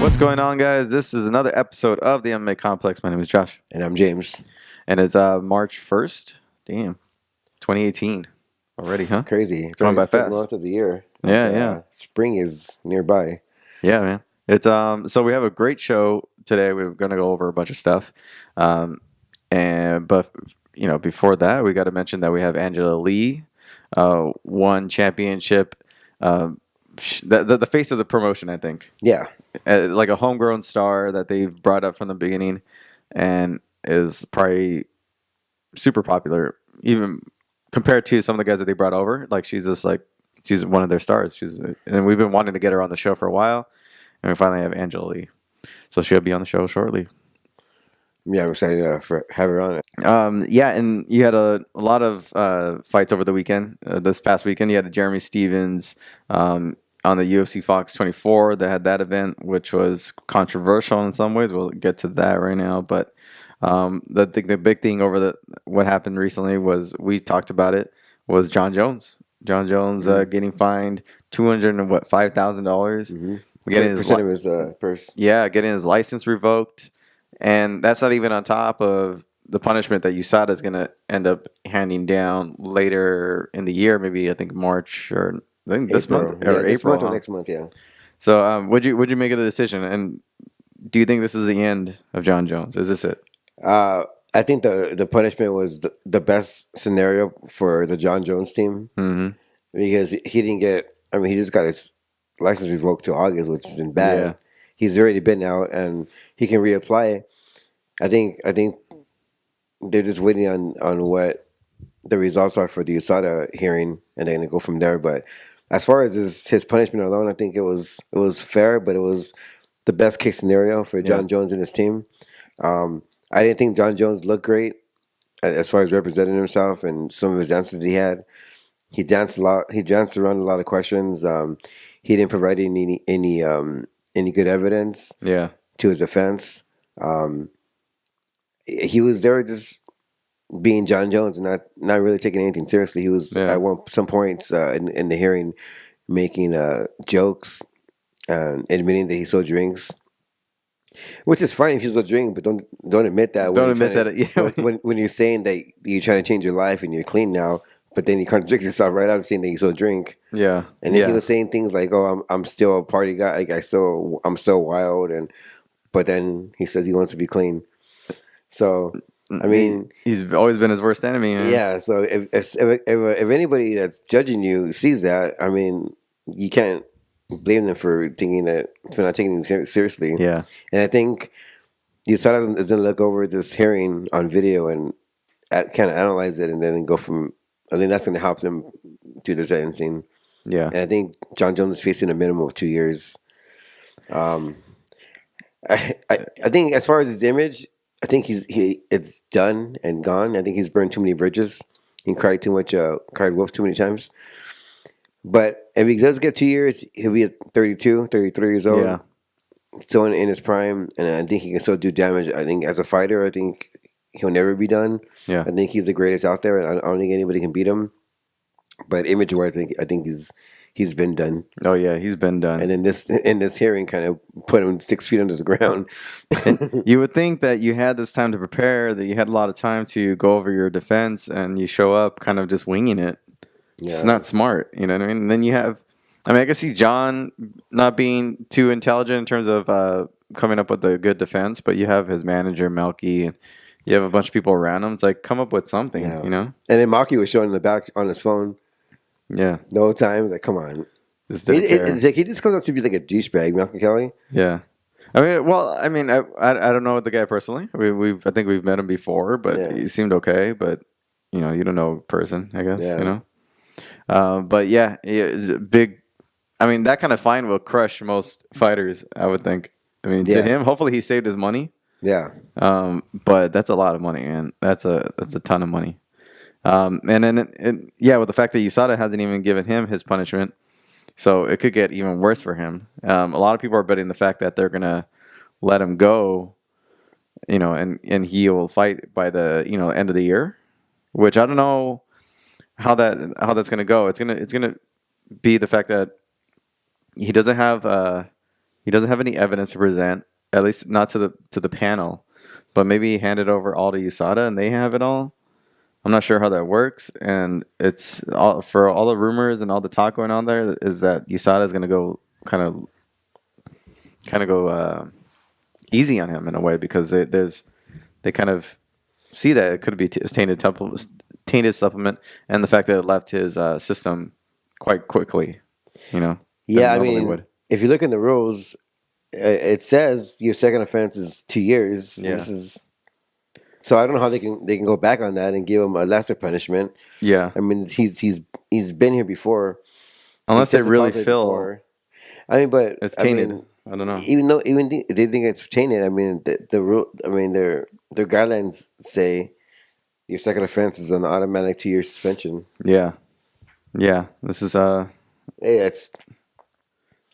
What's going on, guys? This is another episode of the MMA Complex. My name is Josh. And I'm James. And it's March 1st. Damn. 2018. Already, huh? Crazy. It's going by the fast. month of the year. Yeah. Spring is nearby. Yeah, man. It's so we have a great show today. We're going to go over a bunch of stuff. But before that, we got to mention that we have Angela Lee, won championship, the face of the promotion, I think. Yeah. Like a homegrown star that they've brought up from the beginning and is probably super popular, even compared to some of the guys that they brought over. Like she's one of their stars. And we've been wanting to get her on the show for a while, and we finally have Angela Lee. So she'll be on the show shortly. Yeah, I'm excited to have her on it. Yeah, and you had a lot of fights over the weekend. This past weekend, you had the Jeremy Stevens on the UFC Fox 24. They had that event, which was controversial in some ways. We'll get to that right now. But the big thing over what happened recently was, we talked about it, was Jon Jones. Jon Jones getting fined $5,000. Mm-hmm. Getting percent of his purse. Yeah, getting his license revoked. And that's not even on top of the punishment that USADA is going to end up handing down later in the year, maybe I think March or I think this month or this April. Month or next month, yeah. So would you make of the decision? And do you think this is the end of Jon Jones? Is this it? I think the punishment was the best scenario for the Jon Jones team, because he didn't get. I mean, he just got his license revoked till August, which isn't bad. Yeah. He's already been out, and he can reapply. I think they're just waiting on what the results are for the USADA hearing, and they're gonna go from there. But as far as his punishment alone, I think it was fair, but it was the best case scenario for Jon Jones and his team. I didn't think Jon Jones looked great as far as representing himself and some of his answers that he had. He danced a lot. He danced around a lot of questions. He didn't provide any good evidence to his defense. He was there just being Jon Jones and not really taking anything seriously. He was at some points in the hearing making jokes and admitting that he sold drinks, which is fine if you sold drink, but don't admit that. Don't admit that. Yeah. When you're saying that you're trying to change your life and you're clean now, but then you contradict yourself right out saying that you sold drink. Yeah. And then he was saying things like, "Oh, I'm still a party guy. Like I'm so wild," but then he says he wants to be clean. So, I mean, he's always been his worst enemy. Man. Yeah. So if anybody that's judging you sees that, I mean, you can't blame them for not taking it seriously. Yeah. And I think USADA is going to look over this hearing on video and kind of analyze it, and then go from. I think that's going to help them do their sentencing. Yeah. And I think Jon Jones is facing a minimum of 2 years. I think as far as his image, I think it's done and gone. I think he's burned too many bridges. He cried too much, cried wolf too many times. But if he does get 2 years, he'll be at 32, 33 years old. Yeah. Still in his prime, and I think he can still do damage. I think as a fighter, I think he'll never be done. Yeah. I think he's the greatest out there, and I don't think anybody can beat him. But image-wise, I think he's been done. Oh yeah, he's been done. And in this hearing, kind of put him 6 feet under the ground. You would think that you had this time to prepare, that you had a lot of time to go over your defense, and you show up kind of just winging it. Yeah. It's not smart, you know what I mean? And then you have, I can see Jon not being too intelligent in terms of coming up with a good defense, but you have his manager, Melky, and you have a bunch of people around him. It's like, come up with something, you know? And then Maki was showing in the back on his phone. Yeah. The whole time. Like, come on. He just comes out to be like a douchebag, Malcolm Kelly. Yeah. I don't know the guy personally. I think we've met him before, but he seemed okay. But, you don't know a person, I guess, But, yeah, it's a big... that kind of fine will crush most fighters, I would think. To him, hopefully he saved his money. Yeah. But that's a lot of money, man. That's a ton of money. And then, with the fact that USADA hasn't even given him his punishment, so it could get even worse for him. A lot of people are betting the fact that they're going to let him go, and he will fight by the, end of the year, which I don't know how that's going to go. It's going to be the fact that he doesn't have He doesn't have any evidence to present, at least not to the panel. But maybe he handed over all to USADA and they have it all. I'm not sure how that works, and it's all, for all the rumors and all the talk going on there is that USADA is going to go kind of go easy on him in a way because they kind of see that it could be a tainted supplement, and the fact that it left his system quite quickly, than Yeah, I normally mean, would. if you look in the rules, it says your second offense is 2 years. And Yeah. this is so I don't know how they can go back on that and give him a lesser punishment. Yeah, I mean, he's been here before. He unless they tested really positive feel before. I mean, but it's I tainted. mean, I don't know. they think it's tainted. I mean, the rule. I mean, their guidelines say your second offense is an automatic 2 year suspension. Yeah, yeah. This is Hey, it's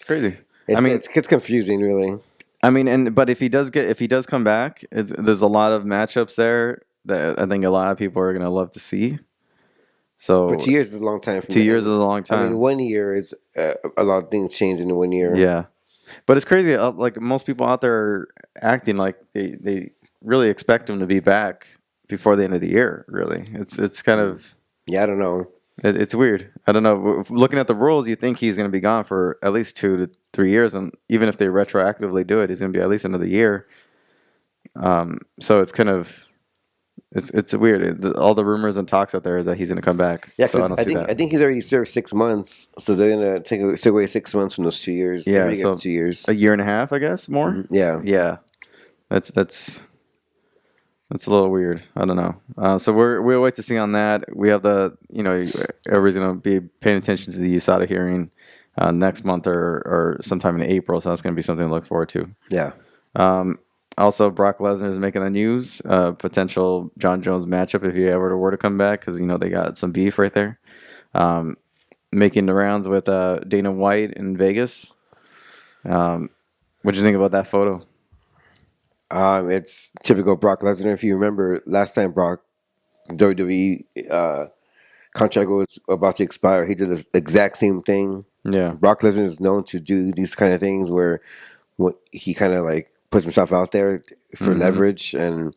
crazy. I mean, it's confusing, really. but if he does come back, there's a lot of matchups there that I think a lot of people are gonna love to see. But So 2 years is a long time for 2 years is me. a long I mean, time. 1 year is a lot of things change in 1 year. Yeah, but it's crazy. Like most people out there are acting like they really expect him to be back before the end of the year. Really, it's kind of Yeah, I don't know. it's weird. I don't know. Looking at the rules, you think he's going to be gone for at least 2 to 3 years, and even if they retroactively do it, he's going to be at least another year. So it's kind of it's weird. All the rumors and talks out there is that he's going to come back. Yeah, So 'cause I don't I see think that. I think he's already served 6 months, so they're gonna take away 6 months from those 2 years. Yeah, Everybody so gets 2 years. a year and a half, I guess, more. Yeah, Yeah, that's a little weird. I don't know. So we'll wait to see on that. We have everybody's going to be paying attention to the USADA hearing next month or sometime in April. So that's going to be something to look forward to. yeah. Also, Brock Lesnar is making the news. Potential Jon Jones matchup if he ever were to come back because they got some beef right there. Making the rounds with Dana White in Vegas. What do you think about that photo? It's typical Brock Lesnar. If you remember, last time Brock WWE contract was about to expire, he did the exact same thing. Yeah, Brock Lesnar is known to do these kind of things where he kind of like puts himself out there for leverage, and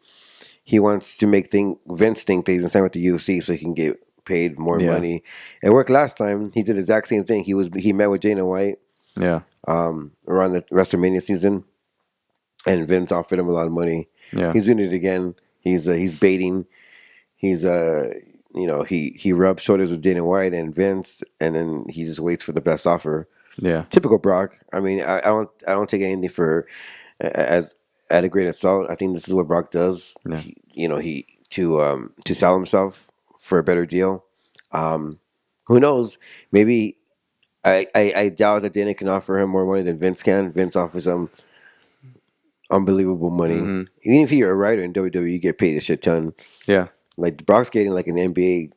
he wants to make Vince think that he's signed with the UFC so he can get paid more Yeah. money. It worked last time. He did the exact same thing. He met with Dana White yeah, around the WrestleMania season, and Vince offered him a lot of money. yeah, He's doing it again. He's baiting. He's he rubs shoulders with Dana White and Vince, and then he just waits for the best offer. yeah, Typical Brock. I mean, I don't take anything for as at a grain of salt. I think this is what Brock does. yeah. He to sell himself for a better deal. Who knows? Maybe I doubt that Dana can offer him more money than Vince can. Vince offers him unbelievable money. Mhm. Even if you're a writer in WWE, you get paid a shit ton. Yeah. Like Brock's getting like an NBA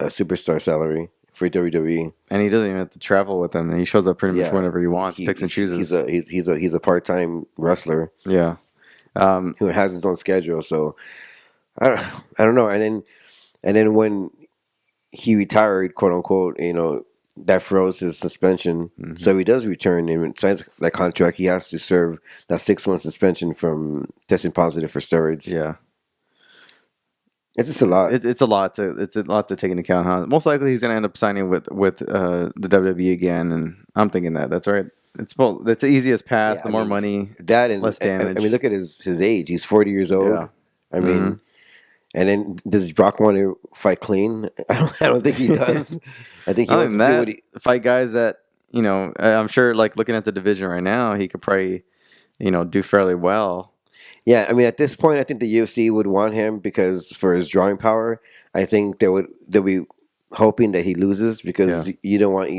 superstar salary for WWE. And he doesn't even have to travel with them. He shows up pretty much Yeah. whenever he wants, picks and chooses. He's a part-time wrestler Yeah. who has his own schedule. So I don't know. And then when he retired, quote unquote, that froze his suspension. Mhm. So he does return and signs that contract. He has to serve that 6 month suspension from testing positive for steroids. Yeah. It's just a lot. It's a lot to take into account, huh? Most likely he's gonna end up signing with the WWE again, and I'm thinking that's right. It's the easiest path, Yeah, the I more mean, money, that and less damage. I mean, look at his age. He's 40 years old. Yeah. I mean, and then does Brock want to fight clean? I don't think he does. I think he Other wants than to do that, what fight guys that I'm sure, like looking at the division right now, he could probably do fairly well. Yeah, I mean, at this point, I think the UFC would want him because for his drawing power. I think they'll be hoping that he loses because you don't want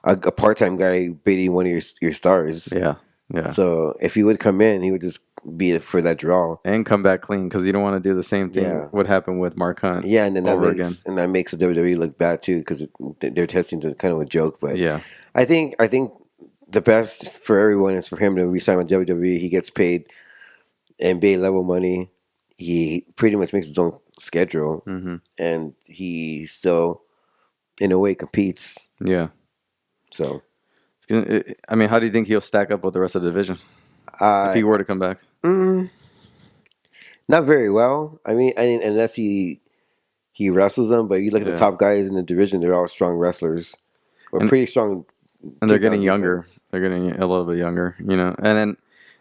a part-time guy beating one of your stars. Yeah, yeah. So if he would come in, he would just be for that draw and come back clean because you don't want to do the same thing. Yeah. What happened with Mark Hunt? Yeah, and then again. that makes the WWE look bad too because they're testing to kind of a joke. But Yeah, I think the best for everyone is for him to resign with WWE. He gets paid NBA level money. He pretty much makes his own schedule, and he still, in a way, competes. Yeah. So I mean, how do you think he'll stack up with the rest of the division if Uh, he were to come back? mm, Not very well. I mean, unless he wrestles them, but you look at the Yeah, top guys in the division; they're all strong wrestlers or and pretty strong they're takedown getting younger. defense. They're getting a little bit younger, you know. And then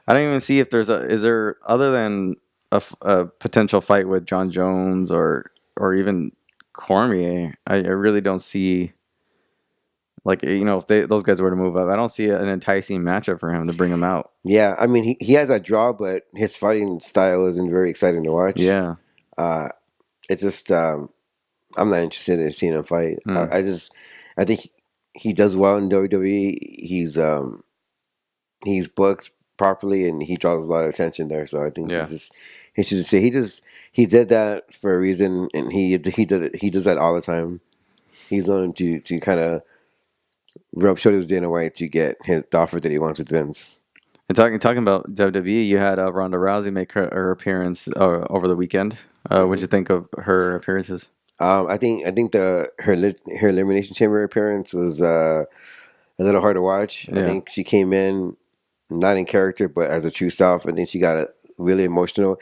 I don't even see if is there other than a potential fight with Jon Jones or even Cormier. I really don't see like if those guys were to move up. I don't see an enticing matchup for him to bring him out. Yeah, I mean, he has that draw, but his fighting style isn't very exciting to watch. Yeah. Uh, it's just I'm not interested in seeing him fight. Mm. I think he does well in WWE. He's booked properly and he draws a lot of attention there. So I think Yeah. he should say he did that for a reason, and he does that all the time. He's known to kind of rub shoulders with Dana White to get the offer that he wants with Vince. And talking about WWE, you had Ronda Rousey make her appearance over the weekend. What'd you think of her appearances? I think her elimination chamber appearance was a little hard to watch. I Yeah. think she came in not in character, but as a true self. I think she got really emotional,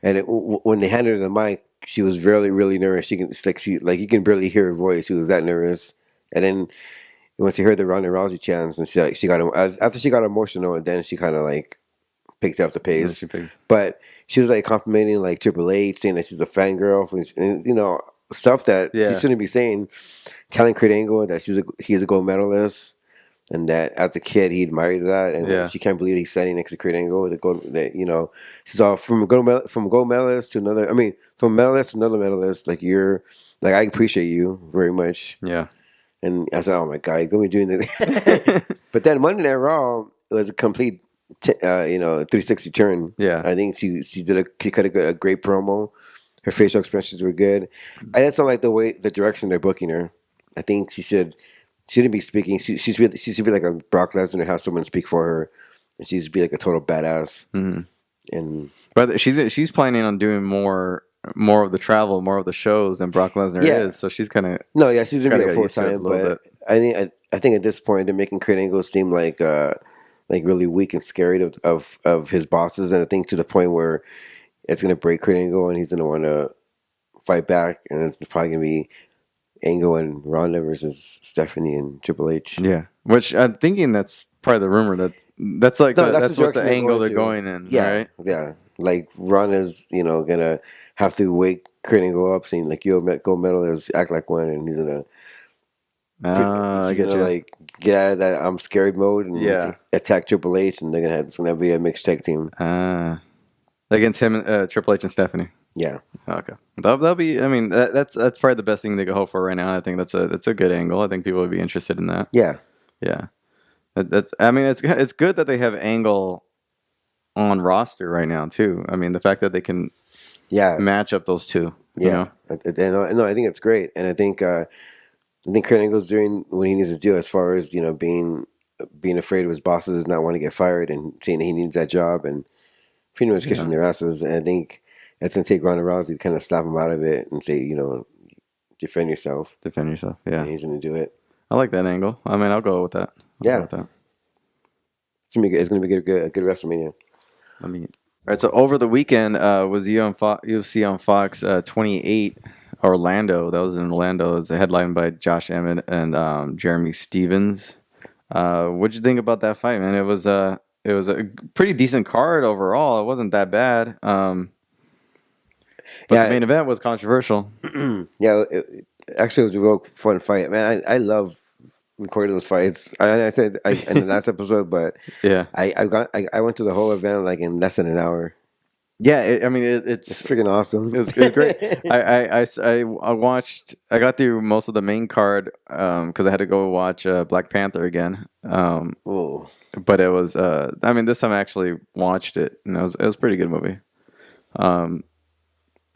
and when they handed her the mic, she was really really nervous. She you can barely hear her voice. She was that nervous, and then once she heard the Ronda Rousey chants, and she got after she got emotional, and then she kind of like picked up the Yeah, pace. she picked. But she was like complimenting like Triple H, saying that she's a fangirl, and stuff that she Yeah. shouldn't be saying. Telling Kurt Angle that he's a gold medalist, and that as a kid he admired that, and Yeah. she can't believe he's standing next to Kurt Angle. The gold, that she's all from gold medalist to another. I mean, from medalist to another medalist. Like you're, like I appreciate you very much. Yeah. And I said, "Oh my god, you're gonna be doing this." But then Monday Night Raw was a complete, 360 turn. Yeah. I think she cut a great promo. Her facial expressions were good. I just don't like the direction they're booking her. I think she shouldn't be speaking. She should be like a Brock Lesnar and have someone speak for her, and she should be like a total badass. Mm-hmm. And But she's planning on doing more of the travel, more of the shows than Brock Lesnar Yeah. is. So she's kind of no, yeah, she's gonna gotta be a get full used to it a time. little But I think at this point they're making Kurt Angle seem like really weak and scared of his bosses, and I think to the point where it's gonna break Kurt Angle, and he's gonna want to fight back, and it's probably gonna be Angle and Ronda versus Stephanie and Triple H. yeah. Which I'm thinking that's probably the rumor that's like No, that's what the direction angle they're to. going in, Yeah, right? yeah. Like Ronda's, gonna have to wake Kurt Angle up, saying like, "Yo, gold medalist, act like one," and I he's get gonna you. like get out of that I'm scared mode and Yeah. attack Triple H, and it's gonna be a mixed tag team. Against him, Triple H and Stephanie. Yeah, Okay, that'll be. I mean, that's probably the best thing they could hope for right now. I think that's a good angle. I think people would be interested in that. yeah, Yeah, that's. I mean, it's good that they have Angle on roster right now too. I mean, the fact that they can yeah, match up those two. You yeah. know? No, I think it's great, and I think Kurt Angle's doing what he needs to do as far as being afraid of his bosses, not want to get fired, and saying that he needs that job, and pretty much kissing their asses. And I think it's gonna take Ronda Rousey to kind of slap him out of it and say, defend yourself. Defend yourself. Yeah, And he's gonna do it. I like that angle. I mean, I'll go with that. Yeah. Go with that. It's gonna be a good WrestleMania. I mean, all right. So over the weekend was UFC on Fox 28 Orlando. That was in Orlando. It was headlined by Josh Emmett and Jeremy Stevens. What'd you think about that fight, man? It was a pretty decent card overall. It wasn't that bad. But the main event was controversial. Yeah, actually, it was a real fun fight, man. I love recording those fights. I said in the last episode, but Yeah. I went through the whole event like in less than an hour. Yeah, I mean It's it's freaking awesome. it was great. I watched. I got through most of the main card because I had to go watch Black Panther again. Oh, But it was. I mean, this time I actually watched it, and it was a pretty good movie.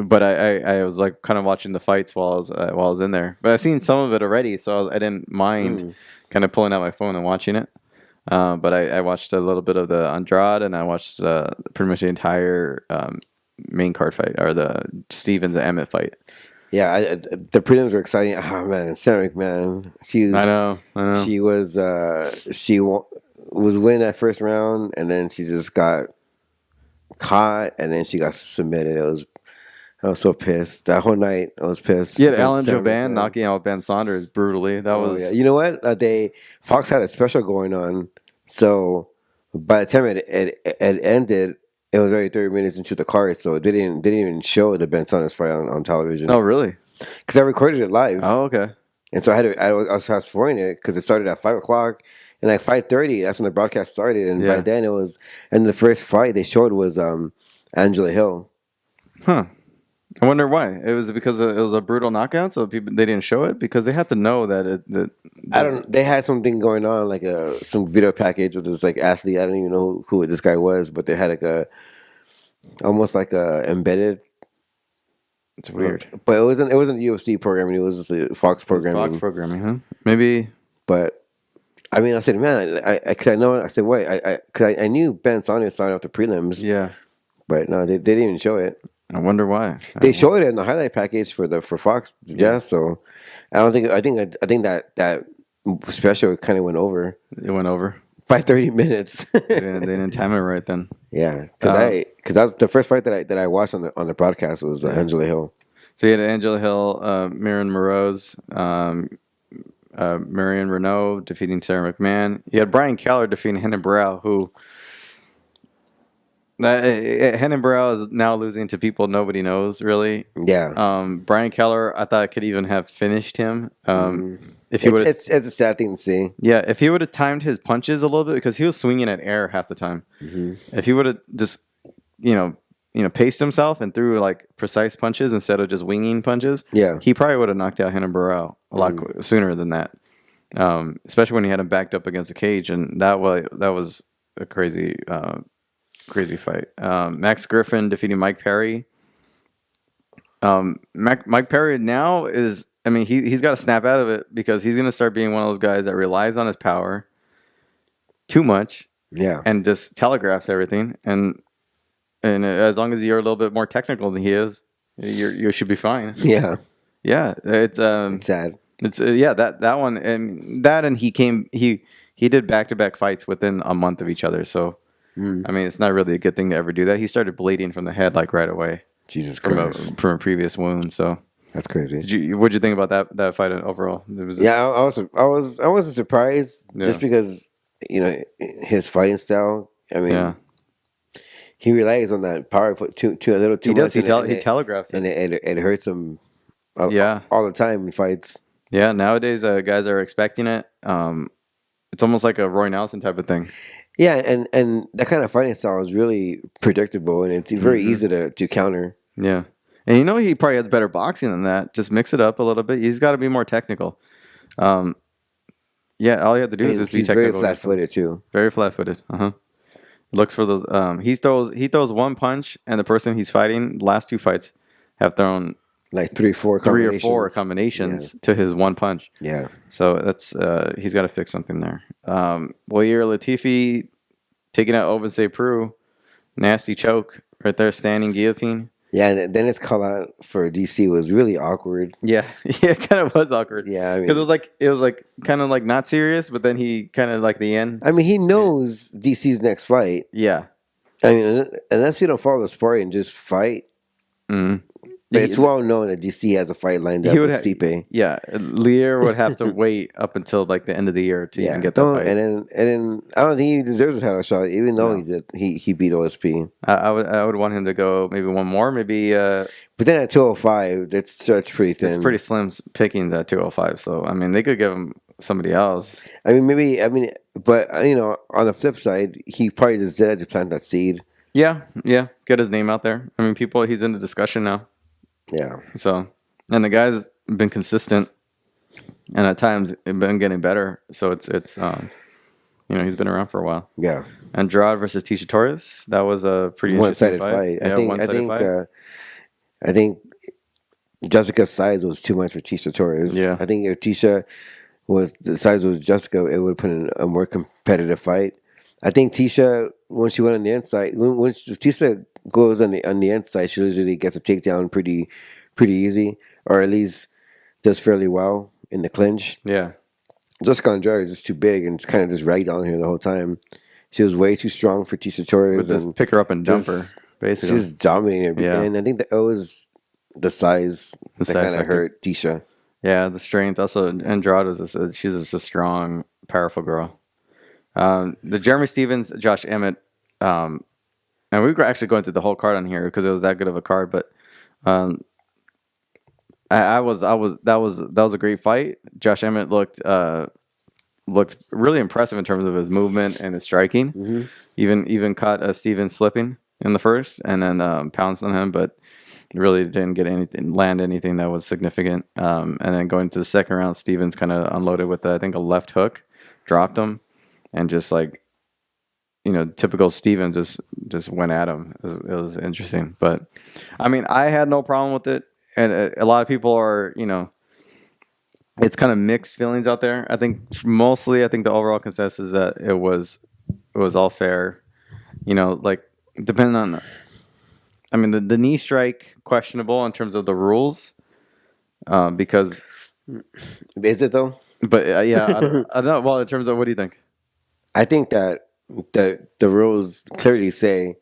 But I was like kind of watching the fights while I was in there. But I've seen some of it already, so I didn't mind kind of pulling out my phone and watching it. But I watched a little bit of the Andrade, and I watched pretty much the entire main card fight, or the Stevens and Emmett fight. Yeah, the prelims were exciting. Oh man, Sarah McMahon. I know. She was was winning that first round, and then she just got caught, and then she got submitted. I was so pissed that whole night. I was pissed. You had Because Alan Sarah Joban McMahon. knocking out Ben Saunders brutally. That Oh yeah, was you know what? Fox had a special going on, so by the time it ended, it was already 30 minutes into the card, so they didn't even show the Ben Saunders fight on television oh really? because I recorded it live. Oh okay. And so I was fast forwarding it because it started at 5 o'clock, and like 5:30, that's when the broadcast started. And by Yeah. then and the first fight they showed was Angela Hill. Huh. I wonder why. It was because it was a brutal knockout, so people they didn't show it because they had to know that I don't. They had something going on like some video package with this like athlete. I don't even know who this guy was, but they had like almost like a embedded. it's weird. But it wasn't UFC programming. It was just a Fox programming. Fox programming, huh? Maybe. But I mean, I said, man, cause I know. I said, wait, cause I knew Ben Saunders started off the prelims, Yeah. but no, they didn't even show it. I wonder why. They showed it in the highlight package for Fox. Yeah, so I think that special kind of went over It went over. by 30 minutes. They didn't time it right then. Yeah, because that's the first fight that I watched on the broadcast was Angela Hill. So you had Angela Hill, Miriam Moroz, Marion Renault defeating Sarah McMahon. You had Brian Keller defeating Henan Barrow, who Henan Barrow is now losing to people nobody knows really. Yeah, Brian Keller, I thought could even have finished him. If he would, it's a sad thing to see. yeah, if he would have timed his punches a little bit because he was swinging at air half the time. If he would have just, paced himself and threw like precise punches instead of just winging punches, Yeah, he probably would have knocked out Henan Barrow a lot sooner than that. Especially when he had him backed up against the cage, and that was a crazy fight. Max Griffin defeating Mike Perry. Mike Perry now is, I mean, he's got to snap out of it because he's going to start being one of those guys that relies on his power too much yeah, and just telegraphs everything. And as long as you're a little bit more technical than he is, you should be fine. yeah. Yeah, it's sad. It's that one and he did back-to-back fights within a month of each other. So I mean, it's not really a good thing to ever do that. He started bleeding from the head like right away Jesus from Christ, a previous wound. So that's crazy. what'd you think about that fight overall? I wasn't surprised Yeah. just because his fighting style. I mean, Yeah. he relies on that power put too a little too He does. much. He telegraphs it. And it hurts him. Yeah. all the time in fights. Yeah. Nowadays, guys are expecting it. It's almost like a Roy Nelson type of thing. Yeah, and that kind of fighting style is really predictable, and it's very easy to counter. Yeah. And he probably has better boxing than that. Just mix it up a little bit. He's got to be more technical. Yeah, all you have to do is just be He's technical. very flat-footed too. Very flat-footed. Looks for those. He throws one punch, and the person he's fighting, the last two fights, have thrown Like three or four combinations to his one punch. Yeah. So that's he's got to fix something there. Walir Latifi taking out Ovensay Peru, nasty choke right there, standing guillotine. Yeah, and then his call out for DC was really awkward. Yeah, it kind of was awkward. Yeah, I mean, because it was like kind of like not serious, but then he kind of like the end. I mean, he knows DC's next fight. Yeah, I mean, unless you don't follow the sport and just fight. Mm-hmm. But it's well known that DC has a fight lined up with Stipe. Yeah, Lear would have to wait up until like the end of the year to even get that fight. And then I don't think he deserves a title shot, even though he beat OSP. I would want him to go maybe one more, maybe. But then at 205, that's pretty thin. It's pretty slim pickings at 205. So I mean, they could give him somebody else. But on the flip side, he probably just did to plant that seed. Yeah, get his name out there. I mean, he's in the discussion now. Yeah. So, and the guy's been consistent, and at times been getting better. So it's he's been around for a while. Yeah. Andrade versus Tisha Torres. That was a pretty one-sided fight. Yeah, I think Jessica's size was too much for Tisha Torres. Yeah. I think if Tisha was the size of Jessica, it would put in a more competitive fight. I think Tisha, when she went on the inside, when Tisha goes on the inside, she usually gets a takedown pretty easy. or at least does fairly well in the clinch. Yeah. Jessica Andrade is just too big and it's kind of just ragdolling her the whole time. She was way too strong for Tisha Would Torres just and pick her up and dump her, just she basically. was dominating her. Yeah. And I think that it was the size The that size kind of factor. hurt Tisha. Yeah, the strength. Also, Andrade she's just a strong, powerful girl. The Jeremy Stevens, Josh Emmett, and we were actually going through the whole card on here because it was that good of a card. But um, I was that was a great fight. Josh Emmett looked really impressive in terms of his movement and his striking. Mm-hmm. Even caught Stevens slipping in the first, and then pounced on him, but really didn't land anything that was significant. And then going to the second round, Stevens kind of unloaded with I think a left hook, dropped him, and just like typical Stevens just went at him. It was interesting, but I mean, I had no problem with it, and a lot of people are it's kind of mixed feelings out there. I think the overall consensus is that it was all fair. Like depending on, I mean, the knee strike questionable in terms of the rules, because Is it though? but yeah, I don't know. Well, in terms of what do you think? I think that the rules clearly say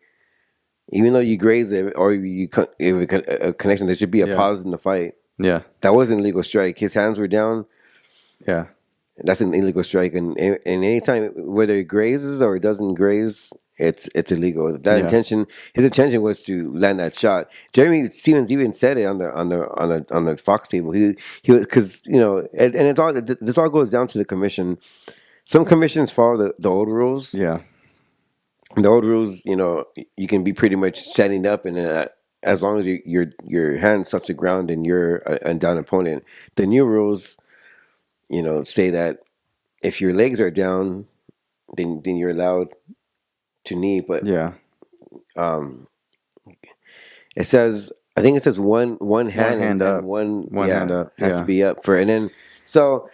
even though you graze it or a connection, there should be a Yeah. pause in the fight. Yeah, That was an illegal strike. His hands were down. yeah, That's an illegal strike, and anytime whether it grazes or it doesn't graze, it's illegal. His intention was to land that shot. Jeremy Stevens even said it on the Fox table. He was because and it's all this all goes down to the commission. Some commissions follow the old rules. yeah, The old rules, you can be pretty much setting up, and as long as your hands touch the ground and you're a down opponent. The new rules, say that if your legs are down, then you're allowed to knee. But yeah. um, it says, I think it says one hand hand up. and one Hand up. has Yeah. to be up for, and then so.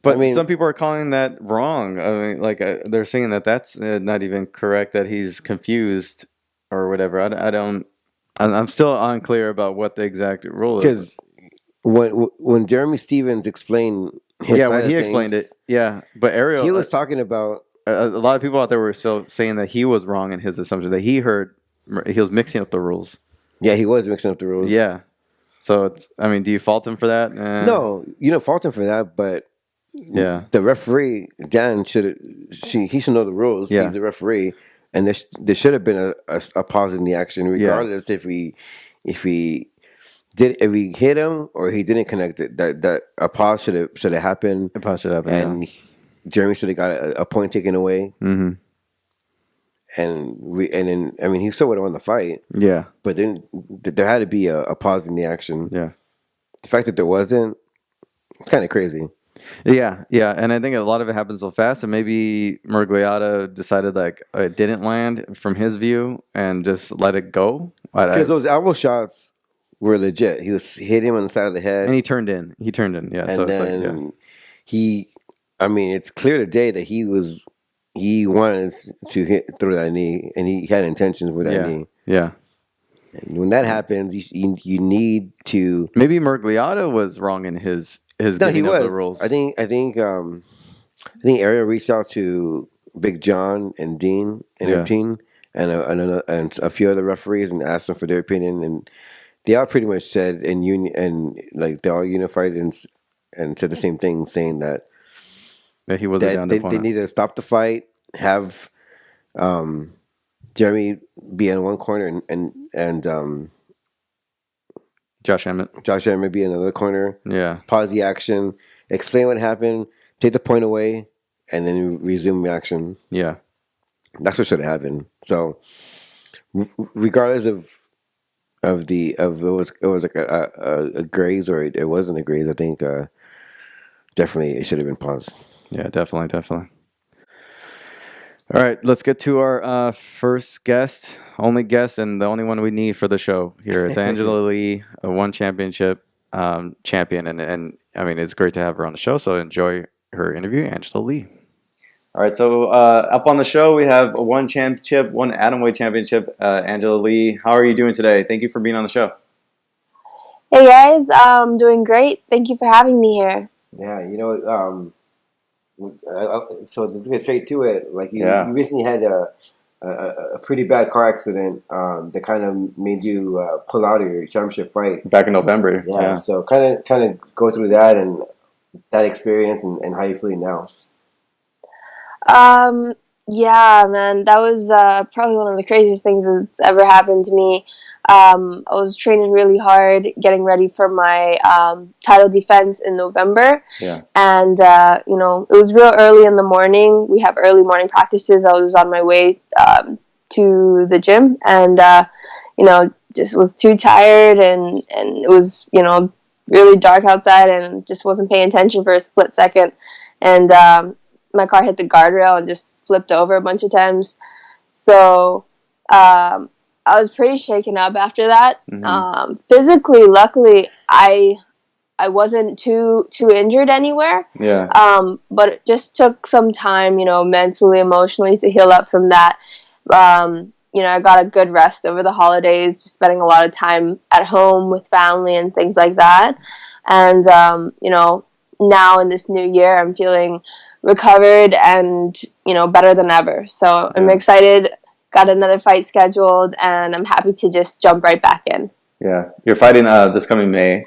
But I mean, some people are calling that wrong. I mean, like they're saying that's not even correct. That he's confused or whatever. I don't. I'm still unclear about what the exact rule is. because when Jeremy Stevens explained his Yeah, side when of he explained it. things, Yeah, but Ariel, he was talking about. a lot of people out there were still saying that he was wrong in his assumption that he was mixing up the rules. Yeah, he was mixing up the rules. Yeah. So it's. I mean, do you fault him for that? No, you don't fault him for that, but Yeah. the referee Dan he should know the rules. Yeah. He's a referee, and there should have been a pause in the action, regardless if he hit him or he didn't connect it. That a pause should have happened. It probably should happen. And Jeremy should have got a point taken away. Mm-hmm. And then I mean he still would have won the fight. Yeah. But then there had to be a pause in the action. Yeah. The fact that there wasn't, it's kind of crazy. Yeah, and I think a lot of it happens so fast, and maybe Murgliata decided like it didn't land from his view and just let it go. Because those elbow shots were legit. He was hit him on the side of the head, and he turned in. Yeah, and so then it's like, he. I mean, it's clear today that he wanted to throw that knee, and he had intentions with that knee. Yeah. And when that happens, you need to. Maybe Murgliata was wrong in his giving of the rules. I think Ariel reached out to Big John and Dean and their team and a few other referees and asked them for their opinion, and they all pretty much said like they all unified and said the same thing, saying that he was a down opponent. They needed to stop the fight, have Jeremy be in one corner and Josh Emmett be in another corner. Yeah. Pause the action, explain what happened, take the point away, and then resume the action. Yeah. That's what should have happened. So, regardless of it was like a graze or it wasn't a graze, I think definitely it should have been paused. Yeah, definitely. All right, let's get to our first guest, only guest, and the only one we need for the show here. It's Angela Lee, a one championship champion, and I mean it's great to have her on the show. So enjoy her interview, Angela Lee. All right, so up on the show we have one championship, one atomweight championship, Angela Lee. How are you doing today? Thank you for being on the show. Hey guys, doing great. Thank you for having me here. Yeah, so let's get straight to it. Like you Yeah, recently had a, a pretty bad car accident that kind of made you pull out of your championship fight. back in November. Yeah, Yeah. so kind of go through that and that experience and how you feeling now. Um, yeah, man, that was probably one of the craziest things that's ever happened to me. I was training really hard, getting ready for my title defense in November, Yeah. and it was real early in the morning. We have early morning practices. I was on my way to the gym, and just was too tired, and it was really dark outside, and just wasn't paying attention for a split second, and my car hit the guardrail and just flipped over a bunch of times. So I was pretty shaken up after that. Hmm. Physically, luckily, I wasn't too injured anywhere. Yeah. But it just took some time, mentally, emotionally to heal up from that. I got a good rest over the holidays, just spending a lot of time at home with family and things like that. And now in this new year, I'm feeling recovered and better than ever. So I'm Yeah. excited. Got another fight scheduled, and I'm happy to just jump right back in. Yeah. You're fighting this coming May.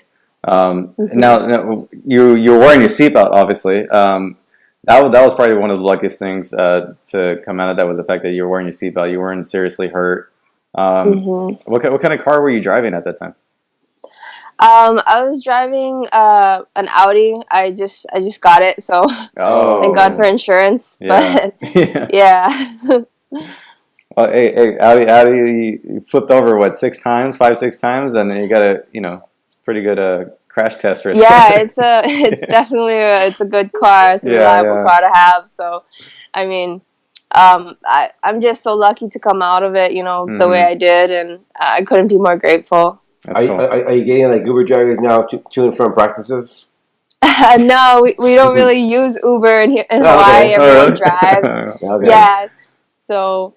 Mm-hmm. Now you're wearing your seatbelt, obviously. That was probably one of the luckiest things to come out of that was the fact that you were wearing your seatbelt. You weren't seriously hurt. Mm-hmm. What kind of car were you driving at that time? I was driving an Audi. I just got it, so thank God for Oh, insurance. yeah. But Yeah. yeah, Well, hey, Audi, you flipped over what 6 times, 5, 6 times, and you got it's a pretty good crash test risk. yeah, it's definitely it's a good car. It's a Yeah, reliable yeah. car to have. So, I mean, I'm just so lucky to come out of it, the way Hmm. I did, and I couldn't be more grateful. That's cool. Are you getting like Uber drivers now to and from practices? No, we don't really use Uber in Oh, Hawaii. okay. Everyone Oh, drives. really? Okay. Yeah, so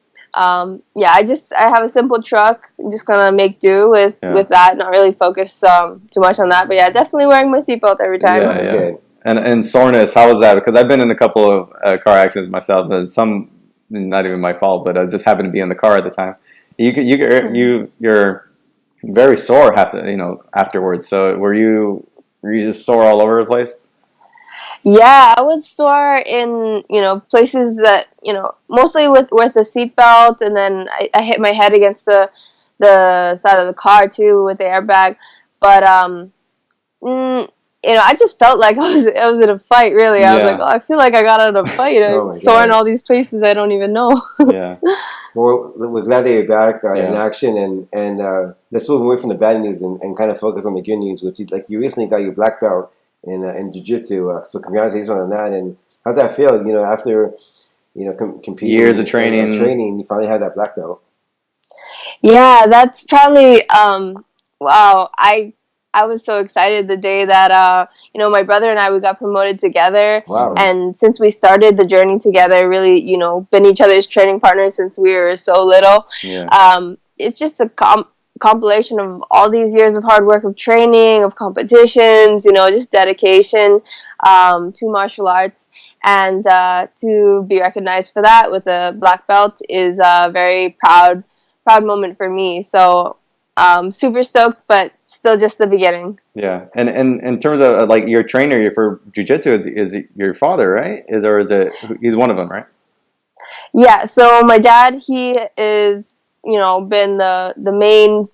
yeah, I have a simple truck. I'm just gonna make do Yeah, with that. Not really focus too much on that. But yeah, definitely wearing my seatbelt every time. yeah, Oh, yeah. good. And soreness, how was that? Because I've been in a couple of car accidents myself. And some not even my fault, but I just happened to be in the car at the time. You're very sore afterwards. So were you just sore all over the place? Yeah, I was sore in places that mostly with the seatbelt, and then I hit my head against the side of the car too with the airbag. But mm, I just felt like I was in a fight. Really, I was like, Yeah, oh, I feel like I got out of a fight. Oh I'm my sore in God. all these places I don't even know. yeah, Well, we're glad that you're back in yeah. action, and let's move away from the bad news and kind of focus on the good news, which is like you recently got your black belt in jiu-jitsu. So congratulations on that. And how's that feel? After Years competing of and training. training, you finally have that black belt. Yeah, that's probably wow. I was so excited the day that my brother and I we got promoted together, Wow. and since we started the journey together, really been each other's training partners since we were so little. Yeah, It's just a compilation of all these years of hard work, of training, of competitions, just dedication to martial arts, and to be recognized for that with a black belt is a very proud moment for me. So super stoked, but still just the beginning. yeah. And in terms of like your trainer for jujitsu is your father, right? Is it he's one of them, right? Yeah. So my dad, he is been the main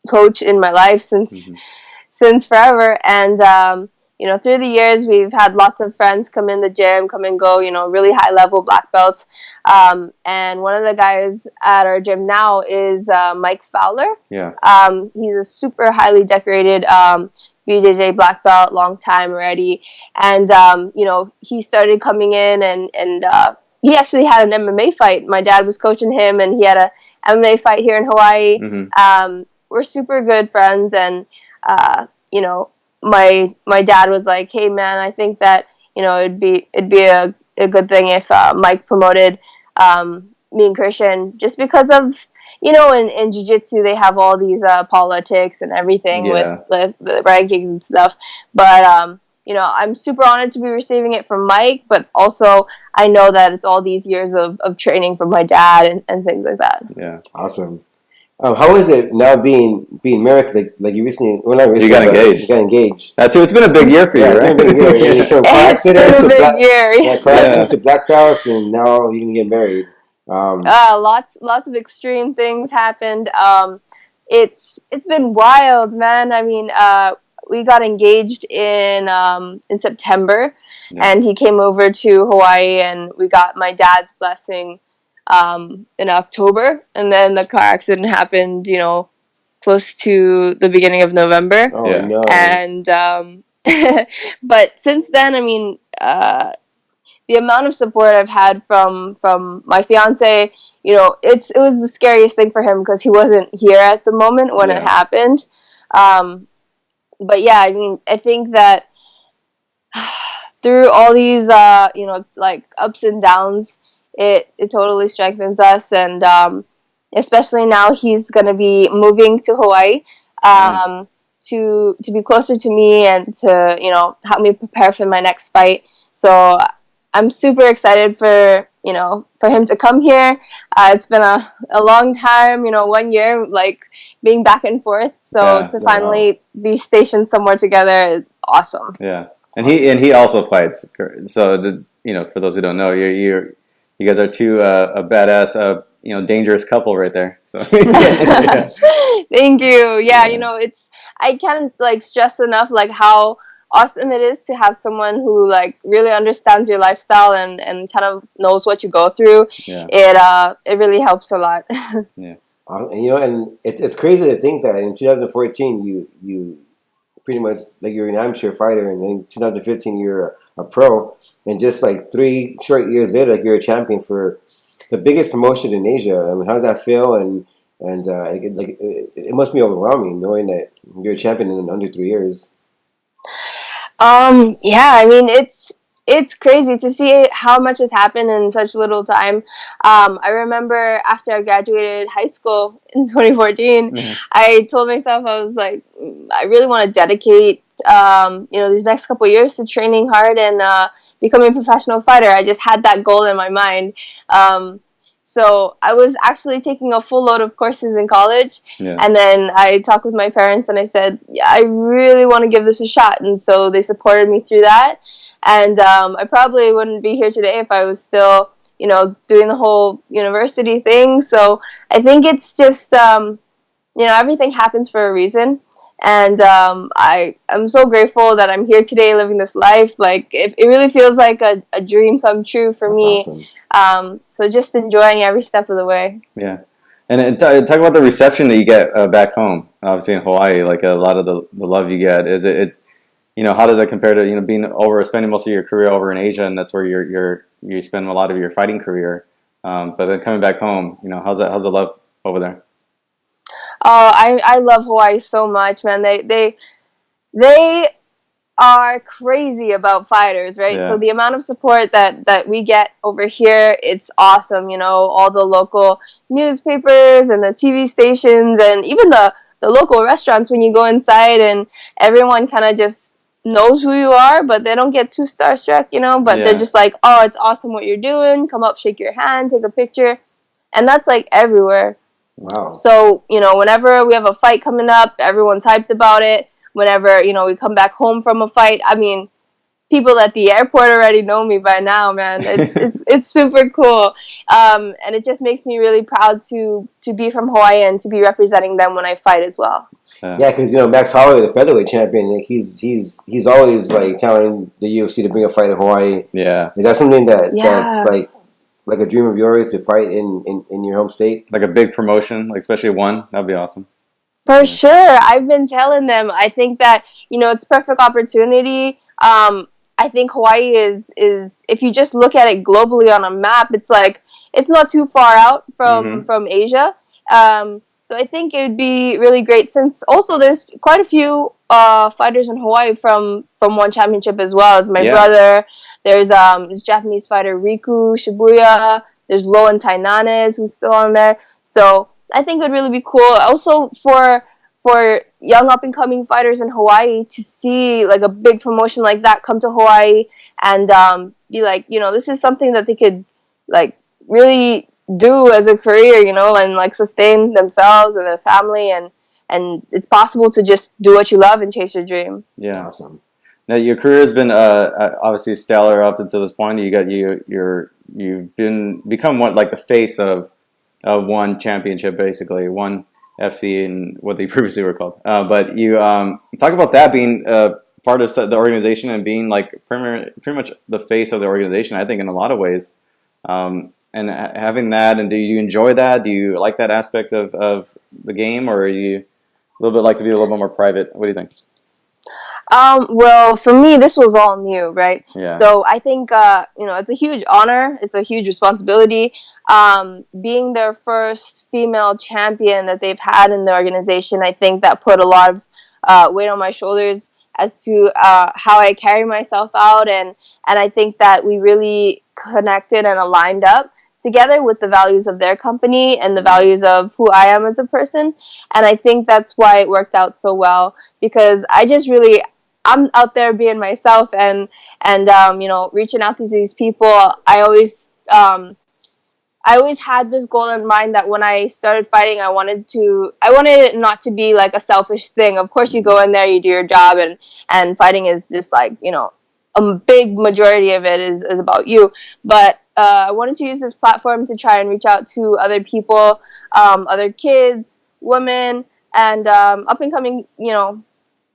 coach in my life Hmm. since forever, and through the years we've had lots of friends come in the gym, come and go, really high level black belts, and one of the guys at our gym now is Mike Fowler. Yeah, He's a super highly decorated BJJ black belt, long time already, and he started coming in, and he actually had an MMA fight. My dad was coaching him, and he had a MMA fight here in Hawaii. hmm, We're super good friends, and uh, you know, my dad was like, "Hey, man, I think that it'd be a good thing if Mike promoted me and Christian, just because of in jiu-jitsu they have all these politics and everything Yeah. with the rankings and stuff. But I'm super honored to be receiving it from Mike, but also I know that it's all these years of training from my dad and things like that. Yeah. Awesome. How is it now being married? Like you recently, well, not recently, got but engaged. You got engaged. It's been a big year for you, Yeah, right? it's been a big year. I mean, from car It's been accidents a to big year. car accidents to black belts, and now you can get married. Lots of extreme things happened. It's been wild, man. I mean, we got engaged in September, and he came over to Hawaii, and we got my dad's blessing in October, and then the car accident happened, close to the beginning of November. Oh no! And but since then, I mean, the amount of support I've had from my fiance, it was the scariest thing for him because he wasn't here at the moment when it happened. But yeah, I mean, I think that through all these, like ups and downs, it totally strengthens us, and especially now he's gonna be moving to Hawaii, Nice. to be closer to me and to help me prepare for my next fight. So I'm super excited for him to come here. It's been a long time, 1 year, like being back and forth. So to finally be stationed somewhere together is awesome. Yeah, and he also fights. So for those who don't know, you guys are two a badass dangerous couple right there. So Thank you. Yeah, I can't stress enough how awesome it is to have someone who really understands your lifestyle and kind of knows what you go through. It really helps a lot. Yeah. And it's crazy to think that in 2014 you pretty much you're an amateur fighter, and in 2015 you're a pro, and just 3 short years later you're a champion for the biggest promotion in Asia. I mean, how does that feel? And it must be overwhelming knowing that you're a champion in under 3 years. Yeah, I mean, it's crazy to see how much has happened in such little time. I remember after I graduated high school in 2014, I told myself, I was like, I really want to dedicate, these next couple of years to training hard and becoming a professional fighter. I just had that goal in my mind. So I was actually taking a full load of courses in college, and then I talked with my parents and I said, yeah, I really want to give this a shot. And so they supported me through that. And I probably wouldn't be here today if I was still, doing the whole university thing. So I think it's just, everything happens for a reason. And I'm so grateful that I'm here today living this life. It really feels like a dream come true for me. Awesome. So just enjoying every step of the way. Yeah. And talk about the reception that you get back home, obviously in Hawaii, a lot of the love you get. It's how does that compare to, spending most of your career over in Asia, and that's where you spend a lot of your fighting career. But then coming back home, how's the love over there? Oh, I love Hawaii so much, man. They are crazy about fighters, right? Yeah. So the amount of support that we get over here, it's awesome. All the local newspapers and the TV stations and even the local restaurants, when you go inside and everyone kind of just knows who you are, but they don't get too starstruck, but they're just like, oh, it's awesome what you're doing. Come up, shake your hand, take a picture. And that's everywhere. Wow. So, whenever we have a fight coming up, everyone's hyped about it. Whenever, we come back home from a fight, I mean, people at the airport already know me by now, man. It's super cool. And it just makes me really proud to be from Hawaii and to be representing them when I fight as well. Yeah, because Max Holloway, the featherweight champion, he's always telling the UFC to bring a fight in Hawaii. Yeah. Is that something that's like a dream of yours, to fight in your home state? Like a big promotion, especially one, that'd be awesome. For sure. I've been telling them, I think that, it's perfect opportunity. I think Hawaii is if you just look at it globally on a map, it's not too far out from Asia. So I think it would be really great, since also there's quite a few fighters in Hawaii from one championship as well. As my brother, there's this Japanese fighter Riku Shibuya, there's Loan Tainanes who's still on there. So I think it would really be cool. Also for young up and coming fighters in Hawaii to see like a big promotion like that come to Hawaii and be like, this is something that they could like really do as a career, and like sustain themselves and their family, and it's possible to just do what you love and chase your dream. Yeah. Awesome. Now your career has been obviously stellar up until this point. You've become one like the face of one championship, basically one FC and what they previously were called. But you talk about that being part of the organization and being like pretty much the face of the organization. I think in a lot of ways, and having that. And do you enjoy that? Do you like that aspect of the game, or are you a little bit like to be a little bit more private? What do you think? Well, for me, this was all new, right? Yeah. So I think, it's a huge honor. It's a huge responsibility. Being their first female champion that they've had in the organization, I think that put a lot of weight on my shoulders as to how I carry myself out. And I think that we really connected and aligned up together with the values of their company and the values of who I am as a person. And I think that's why it worked out so well, because I'm out there being myself and reaching out to these people. I always had this goal in mind that when I started fighting, I wanted it not to be like a selfish thing. Of course, you go in there, you do your job, and fighting is just like, a big majority of it is about you. But I wanted to use this platform to try and reach out to other people, other kids, women, and up and coming,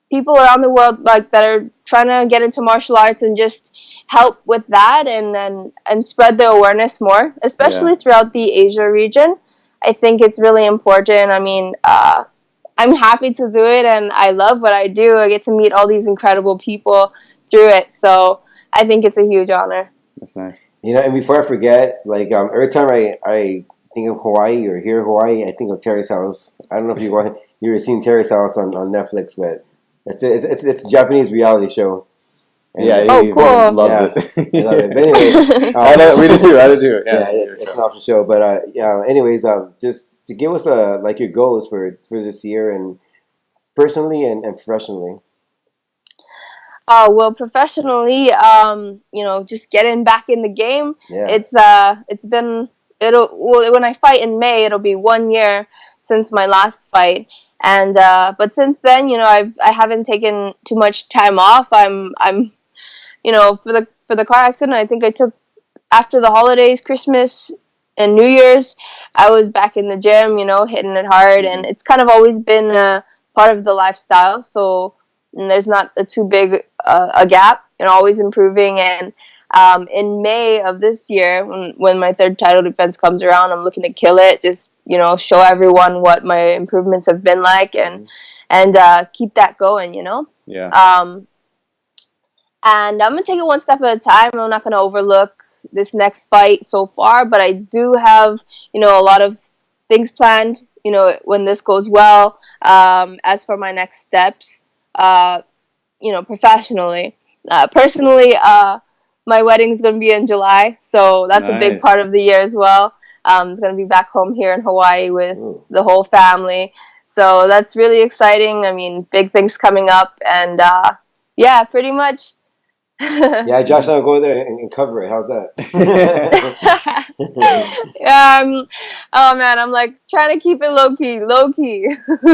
people around the world like that are trying to get into martial arts, and just help with that and spread the awareness more, especially throughout the Asia region. I think it's really important. I mean, I'm happy to do it, and I love what I do. I get to meet all these incredible people through it, so I think it's a huge honor. That's nice. And before I forget, like every time I think of Hawaii or hear Hawaii, I think of Terrace House. I don't know if you've seen Terrace House on Netflix, but it's a Japanese reality show. And cool. Loves it. I love it. But anyway, we do too. I do too. Yeah, it's an awesome show. But anyways, just to give us like your goals for this year, and personally and professionally. Well, professionally, just getting back in the game. Yeah. It's been when I fight in May, it'll be 1 year since my last fight. And but since then, I haven't taken too much time off. I'm for the car accident, I think I took after the holidays, Christmas and New Year's, I was back in the gym, hitting it hard, and it's kind of always been a part of the lifestyle. So there's not too big a gap, always improving. And in May of this year, when my third title defense comes around, I'm looking to kill it. Just show everyone what my improvements have been like, and keep that going. Yeah. And I'm gonna take it one step at a time. I'm not gonna overlook this next fight so far, but I do have a lot of things planned. When this goes well. As for my next steps, professionally, personally, my wedding is going to be in July, so that's a big part of the year as well. It's going to be back home here in Hawaii with the whole family, so that's really exciting. I mean, big things coming up, and pretty much. Yeah, Josh, I'll go there and cover it. How's that? Yeah, oh man, I'm like trying to keep it low key.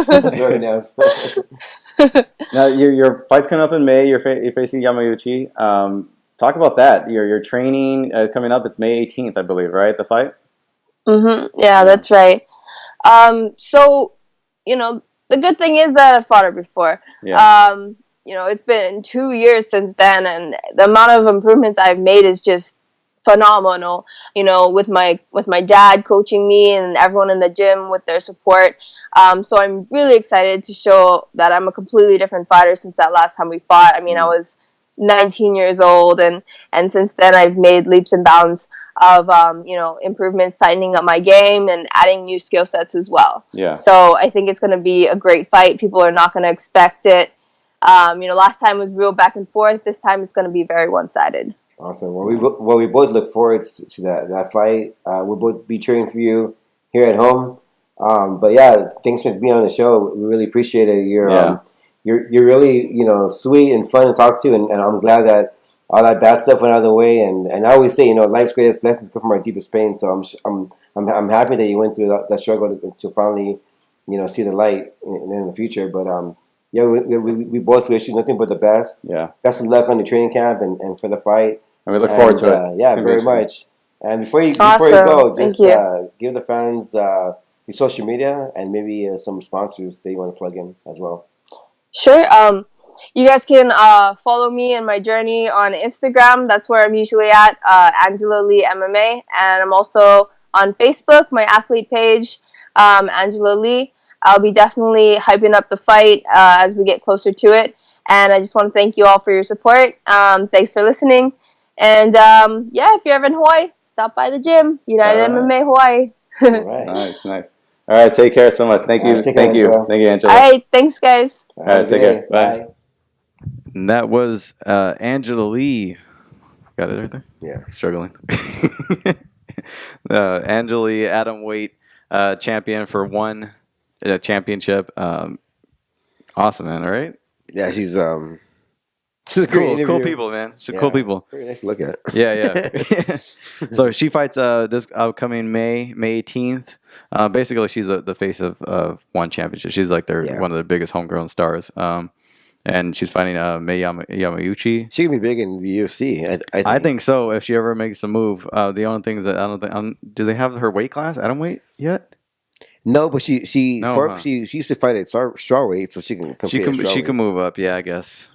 Fair enough. Now your fight's coming up in May. You're facing Yamaguchi. Talk about that. Your training coming up. It's May 18th, I believe, right? The fight. Yeah, that's right. So the good thing is that I've fought her before. Yeah. It's been 2 years since then, and the amount of improvements I've made is just phenomenal. With my dad coaching me and everyone in the gym with their support. So I'm really excited to show that I'm a completely different fighter since that last time we fought. I mean, I was 19 years old, and since then I've made leaps and bounds of improvements, tightening up my game and adding new skill sets as well. Yeah. So I think it's going to be a great fight. People are not going to expect it. Last time was real back and forth. This time it's going to be very one-sided. Awesome. Well, we both look forward to that fight. We'll both be cheering for you here at home. But yeah, thanks for being on the show. We really appreciate it. Yeah. You're really sweet and fun to talk to, and I'm glad that all that bad stuff went out of the way. And I always say, life's greatest blessings come from our deepest pain. So I'm happy that you went through that struggle to finally see the light in the future. But yeah, we both wish you nothing but the best. Yeah. Best of luck on the training camp and for the fight. And we look forward to it. Yeah, very much. And before you Awesome. go, Thank just you. give the fans your social media and maybe some sponsors that you want to plug in as well. Sure. You guys can follow me and my journey on Instagram. That's where I'm usually at, Angela Lee MMA. And I'm also on Facebook, my athlete page, Angela Lee. I'll be definitely hyping up the fight as we get closer to it. And I just want to thank you all for your support. Thanks for listening. And yeah, if you're ever in Hawaii, stop by the gym, United MMA Hawaii. All right. Nice. All right, take care so much. Thank you. Thank you, Angela. All right, thanks, guys. All right, take care. Bye. And that was Angela Lee. Got it right there? Yeah. Struggling. Angela Lee, atomweight champion for one championship. Awesome, man. All right. Yeah, she's cool people, man. She's cool people. Very nice to look at. Yeah. So she fights this upcoming May 18th. Basically, she's the face of one championship. She's like one of the biggest homegrown stars. And she's fighting Mei Yamaguchi. She can be big in the UFC. I think so. If she ever makes a move, the only thing is that I don't think. Do they have her weight class atomweight yet? No, but she used to fight at strawweight, so she can compete. She can move up. Yeah, I guess.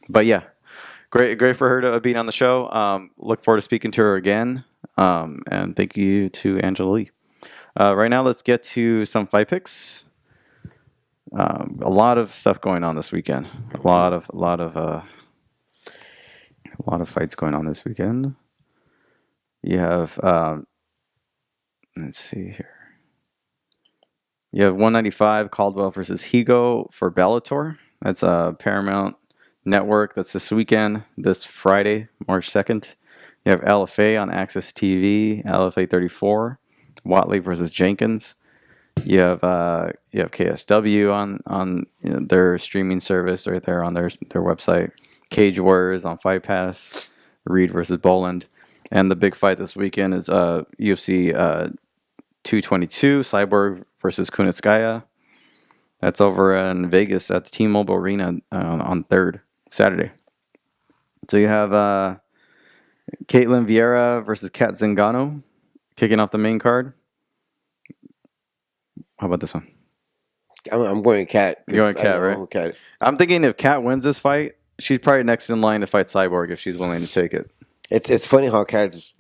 But yeah, great for her to be on the show. Look forward to speaking to her again. And thank you to Angela Lee. Right now, let's get to some fight picks. A lot of stuff going on this weekend. A lot of fights going on this weekend. You have let's see here. You have 195 Caldwell versus Higo for Bellator. That's Paramount Network. That's this weekend, this Friday, March 2nd. You have LFA on Access TV, LFA 34, Watley versus Jenkins. You have KSW on their streaming service right there on their website. Cage Warriors on Fight Pass. Reed versus Boland. And the big fight this weekend is UFC 222, Cyborg versus Kunitskaya. That's over in Vegas at the T-Mobile Arena on 3rd, Saturday. So you have Caitlin Vieira versus Kat Zingano kicking off the main card. How about this one? I'm going Kat. You're going Kat, right? Kat. I'm thinking if Kat wins this fight, she's probably next in line to fight Cyborg if she's willing to take it. It's funny how Kat's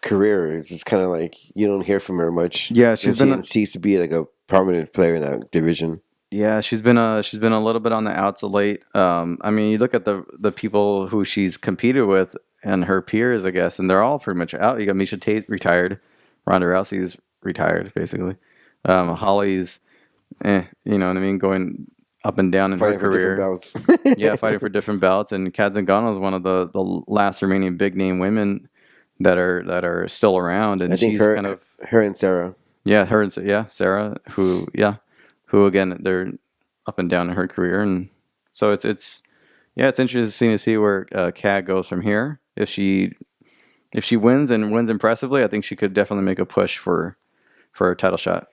career is just kind of like you don't hear from her much. Yeah, she used to be like a prominent player in that division. Yeah, she's been a little bit on the outs of late. I mean, you look at the people who she's competed with and her peers, I guess, and they're all pretty much out. You got Misha Tate retired, Ronda Rousey's retired, basically. Holly's, you know what I mean, going up and down in fighting her career. For different belts. Yeah, fighting for different belts. And Kat Zingano is one of the last remaining big name women that are still around. And I think she's her and Sarah. Yeah, Sarah, who again, they're up and down in her career, and so it's interesting to see where Kat goes from here. If she wins and wins impressively, I think she could definitely make a push for a title shot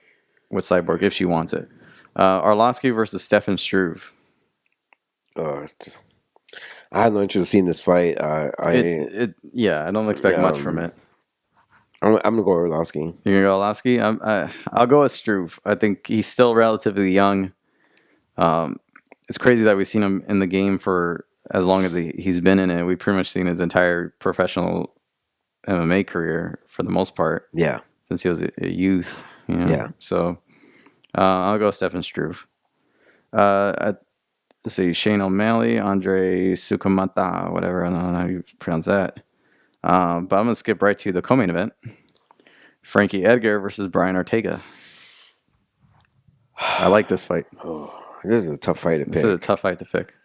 with Cyborg if she wants it. Arlovsky versus Stefan Struve. I have no interest in seeing this fight. I don't expect much from it. I'm gonna go Arlovsky. You're gonna go Arlovsky? I'll go with Struve. I think he's still relatively young. It's crazy that we've seen him in the game for as long as he's been in it. We've pretty much seen his entire professional MMA career for the most part. Yeah. Since he was a youth. Yeah. So I'll go Stefan Struve. Let's see, Shane O'Malley, Andre Sukamata, whatever. I don't know how you pronounce that. But I'm going to skip right to the co-main event. Frankie Edgar versus Brian Ortega. I like this fight. Oh, this is a tough fight to pick. This is a tough fight to pick.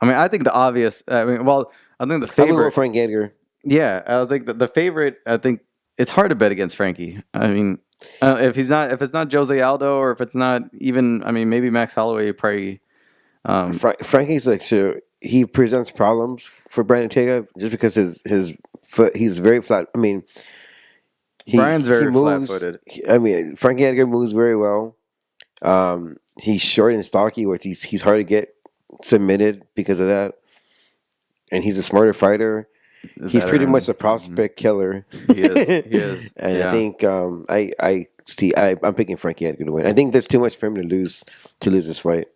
I mean, I think the obvious... I think the favorite... I'm going to go Frank Edgar. Yeah, I think the favorite... I think it's hard to bet against Frankie. I mean... If it's not Jose Aldo, or if it's not even, I mean, maybe Max Holloway probably. Frankie's like, so he presents problems for Brian Ortega just because his foot, he's very flat. I mean, Brian's he very moves. flat-footed. I mean, Frankie Edgar moves very well. He's short and stocky, which he's hard to get submitted because of that. And he's a smarter fighter. He's pretty much a prospect killer. He is. He is. And yeah. I think I'm picking Frankie Edgar to win. I think there's too much for him to lose this fight.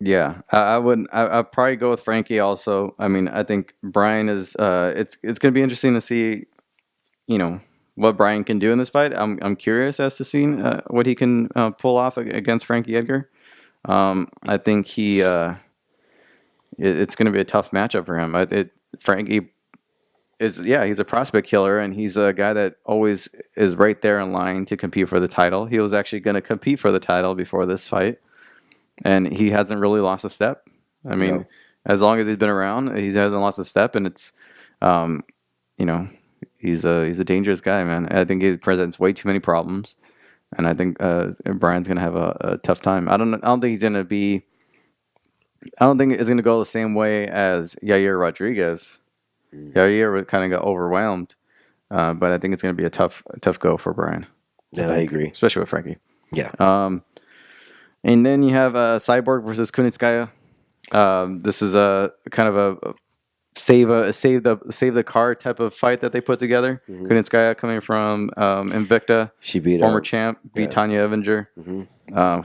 Yeah, I would. I'd probably go with Frankie also. I mean, I think Brian is. It's going to be interesting to see, what Brian can do in this fight. I'm curious as to seeing what he can pull off against Frankie Edgar. I think it's going to be a tough matchup for him. Frankie he's a prospect killer, and he's a guy that always is right there in line to compete for the title. He was actually going to compete for the title before this fight, and he hasn't really lost a step. I mean, as long as he's been around, he hasn't lost a step, and it's, he's a dangerous guy, man. I think he presents way too many problems, and I think Brian's going to have a tough time. I don't think he's going to be. I don't think it's going to go the same way as Yair Rodriguez. Yair kind of got overwhelmed, but I think it's going to be a tough go for Brian. Yeah, I agree, especially with Frankie. Yeah. And then you have Cyborg versus Kunitskaya. This is a kind of a save the card type of fight that they put together. Mm-hmm. Kunitskaya coming from Invicta, she beat former champ, beat Tanya Evinger,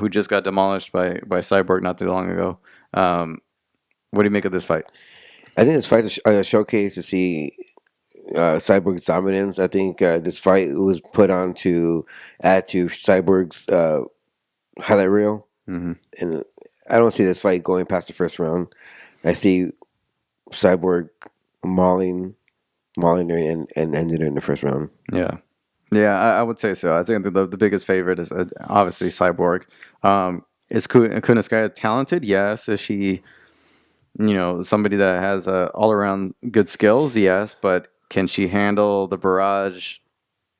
who just got demolished by Cyborg not too long ago. What do you make of this fight? I think this fight's a showcase to see Cyborg's dominance. I think this fight was put on to add to Cyborg's highlight reel, and I don't see this fight going past the first round. I see Cyborg mauling her and ended her in the first round. Yeah, I would say so. I think the biggest favorite is obviously Cyborg. Is Kunitskaya talented? Yes. Is she, somebody that has all around good skills? Yes, but can she handle the barrage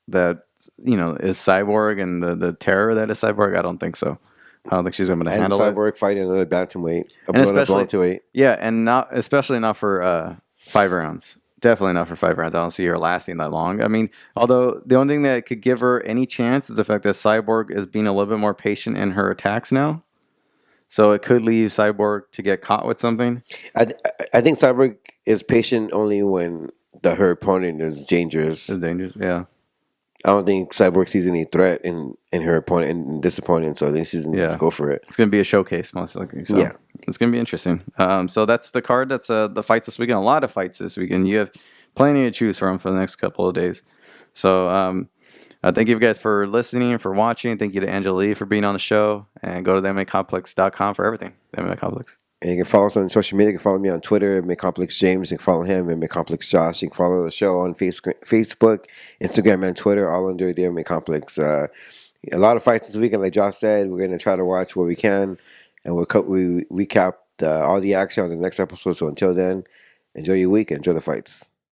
that is Cyborg and the terror that is Cyborg? I don't think so. I don't think she's going to handle Cyborg it. fighting another bantamweight, especially and especially not for 5 rounds. Definitely not for 5 rounds. I don't see her lasting that long. I mean, although the only thing that could give her any chance is the fact that Cyborg is being a little bit more patient in her attacks now. So it could leave Cyborg to get caught with something. I think Cyborg is patient only when her opponent is dangerous. Is dangerous, yeah. I don't think Cyborg sees any threat in her opponent and this opponent, so I think she's just go for it. It's going to be a showcase, most likely. So it's going to be interesting. So that's the card. That's the fights this weekend. A lot of fights this weekend. You have plenty to choose from for the next couple of days. So thank you guys for listening and for watching. Thank you to Angela Lee for being on the show. And go to themmacomplex.com for everything. The MMA Complex. And you can follow us on social media. You can follow me on Twitter, MMA Complex James. You can follow him, MMA Complex Josh. You can follow the show on Facebook, Instagram, and Twitter, all under the MMA Complex. A lot of fights this weekend, like Josh said. We're going to try to watch what we can, and we recap all the action on the next episode. So until then, enjoy your week, enjoy the fights.